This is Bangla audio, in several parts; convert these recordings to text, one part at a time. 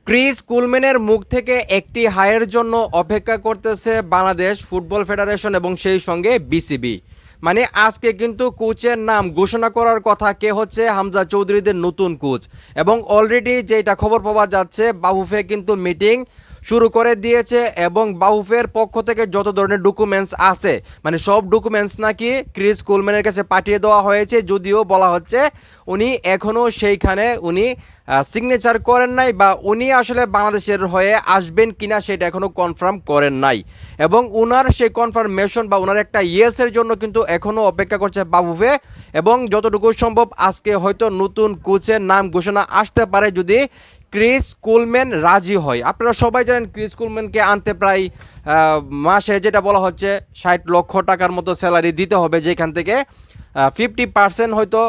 ক্রিস কুলম্যানের মুখ থেকে একটি হায়ের জন্য অপেক্ষা করতেছে বাংলাদেশ ফুটবল ফেডারেশন এবং সেই সঙ্গে বিসিবি। মানে আজকে কিন্তু কোচের নাম ঘোষণা করার কথা, কে হচ্ছে হামজা চৌধুরীদের নতুন কোচ। এবং অলরেডি যেটা খবর পাওয়া যাচ্ছে, বাফুফে কিন্তু মিটিং শুরু করে দিয়েছে এবং বাফুফের পক্ষ থেকে যত ধরনের ডকুমেন্টস আছে, মানে সব ডকুমেন্টস নাকি ক্রিস কুলম্যানের কাছে পাঠিয়ে দেওয়া হয়েছে। যদিও বলা হচ্ছে উনি এখনও সেইখানে সিগনেচার করেন নাই, বা উনি আসলে বাংলাদেশের হয়ে আসবেন কিনা সেটা এখনও কনফার্ম করেন নাই। এবং ওনার সেই কনফার্মেশন বা ওনার একটা ইয়েসের জন্য কিন্তু এখনও অপেক্ষা করছে বাফুফে। এবং যতটুকু সম্ভব আজকে হয়তো নতুন কোচের নাম ঘোষণা আসতে পারে যদি ক্রিস কুলম্যান রাজি হয়। আপনারা সবাই জানেন ক্রিস কুলম্যানকে আনতে প্রায় মাসে যেটা বলা হচ্ছে 60 লক্ষ টাকার মতো স্যালারি দিতে হবে, যেখান থেকে 50% হয়তো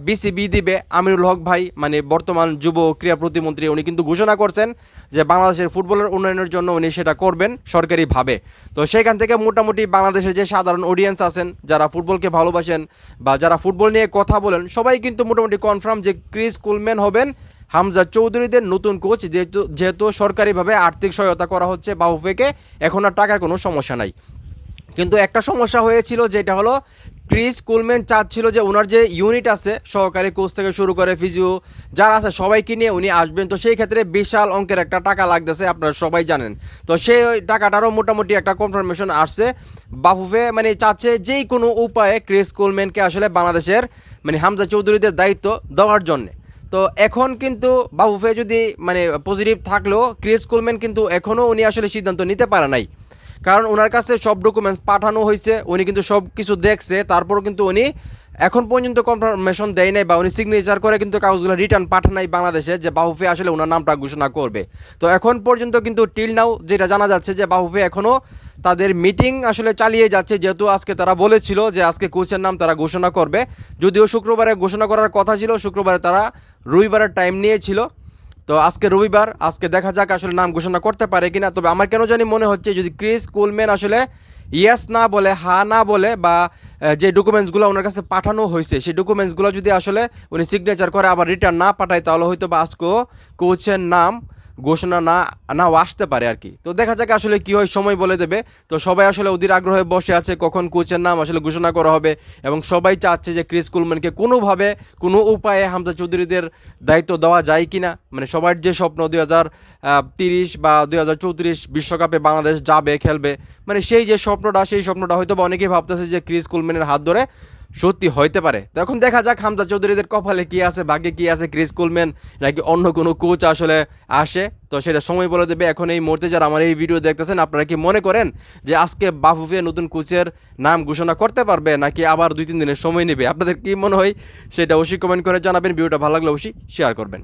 বিসিবি দিবে। আমিনুল হক ভাই, মানে বর্তমান যুব ক্রীড়া প্রতিমন্ত্রী, উনি কিন্তু ঘোষণা করছেন যে বাংলাদেশের ফুটবলের উন্নয়নের জন্য উনি সেটা করবেন সরকারিভাবে। তো সেখান থেকে মোটামুটি বাংলাদেশের যে সাধারণ অডিয়েন্স আছেন, যারা ফুটবলকে ভালোবাসেন বা যারা ফুটবল নিয়ে কথা বলেন, সবাই কিন্তু মোটামুটি কনফার্ম যে ক্রিস কুলম্যান হবেন হামজা চৌধুরীদের নতুন কোচ। যেহেতু সরকারিভাবে আর্থিক সহায়তা করা হচ্ছে বাফুফেকে, এখন আর টাকার কোনো সমস্যা নাই। কিন্তু একটা সমস্যা হয়েছিল, যেটা হলো ক্রিস কুলম্যান চাচ্ছিল যে ওনার যে ইউনিট আছে, সহকারী কোচ থেকে শুরু করে ফিজিও যারা আছে সবাইকে নিয়ে উনি আসবেন। তো সেই ক্ষেত্রে বিশাল অঙ্কের একটা টাকা লাগতেছে, আপনারা সবাই জানেন। তো সেই টাকাটারও মোটামুটি একটা কনফার্মেশন আসছে। বাফুফে মানে চাচ্ছে যেই কোনো উপায়ে ক্রিস কুলম্যানকে আসলে বাংলাদেশের মানে হামজা চৌধুরীদের দায়িত্ব দেওয়ার জন্যে। তো এখন কিন্তু বাফুফে যদি মানে পজিটিভ থাকলেও ক্রিস কুলম্যান কিন্তু এখনও উনি আসলে সিদ্ধান্ত নিতে পারে নাই, কারণ ওনার কাছে সব ডকুমেন্টস পাঠানো হয়েছে, উনি কিন্তু সব কিছু দেখছে, তারপরও কিন্তু উনি এখন পর্যন্ত কনফার্মেশন দেয় নাই বা উনি সিগনেচার করে কিন্তু কাগজগুলো রিটার্ন পাঠানাই বাংলাদেশে যে বাফুফে আসলে ওনার নামটা ঘোষণা করবে। তো এখন পর্যন্ত কিন্তু টিল নাও যেটা জানা যাচ্ছে যে বাফুফে এখনও তাদের মিটিং আসলে চালিয়ে যাচ্ছে, যেহেতু আজকে তারা বলেছিল যে আজকে কোচের নাম তারা ঘোষণা করবে। যদিও শুক্রবারে ঘোষণা করার কথা ছিল, শুক্রবারে তারা রবিবারের টাইম নিয়েছিল। তো আজকে রবিবার, আজকে দেখা যাক আসলে নাম ঘোষণা করতে পারে কিনা। তবে আমার কেন জানি মনে হচ্ছে যদি ক্রিস কুলম্যান আসলে ইয়েস না বলে, হা না বলে, বা যে ডকুমেন্টসগুলো ওনার কাছে পাঠানো হয়েছে সেই ডকুমেন্টসগুলো যদি আসলে উনি সিগনেচার করে আবার রিটার্ন না পাঠায়, তাহলে হয়তো বা আজকেও কোচের নাম ঘোষণা নাও আসতে পারে আর কি। তো দেখা যাক আসলে কী হয়, সময় বলে দেবে। তো সবাই আসলে অধীর আগ্রহে বসে আছে কখন কোচের নাম আসলে ঘোষণা করা হবে, এবং সবাই চাচ্ছে যে ক্রিস কুলম্যানকে কোনোভাবে কোনো উপায়ে হামজা চৌধুরীদের দায়িত্ব দেওয়া যায় কিনা। মানে সবার যে স্বপ্ন 2030 বা 2034 বিশ্বকাপে বাংলাদেশ যাবে, খেলবে, মানে সেই যে স্বপ্নটা, সেই স্বপ্নটা হয়তো বা অনেকেই ভাবতেছে যে ক্রিস কুলম্যানের হাত ধরে সত্যি হইতে পারে। তো এখন দেখা যাক হামজা চৌধুরীদের কপালে কী আছে, ভাগ্যে কী আছে, ক্রিস কুলম্যান নাকি অন্য কোনো কোচ আসলে আসে। তো সেটা সময় বলে দেবে। এখন এই মুহূর্তে যারা আমার এই ভিডিও দেখতেছেন, আপনারা কি মনে করেন যে আজকে বাফুফে নতুন কোচের নাম ঘোষণা করতে পারবে, নাকি আবার 2-3 দিনের সময় নেবে? আপনাদের কি মনে হয় সেটা অবশ্যই কমেন্ট করে জানাবেন। ভিডিওটা ভালো লাগলে অবশ্যই শেয়ার করবেন।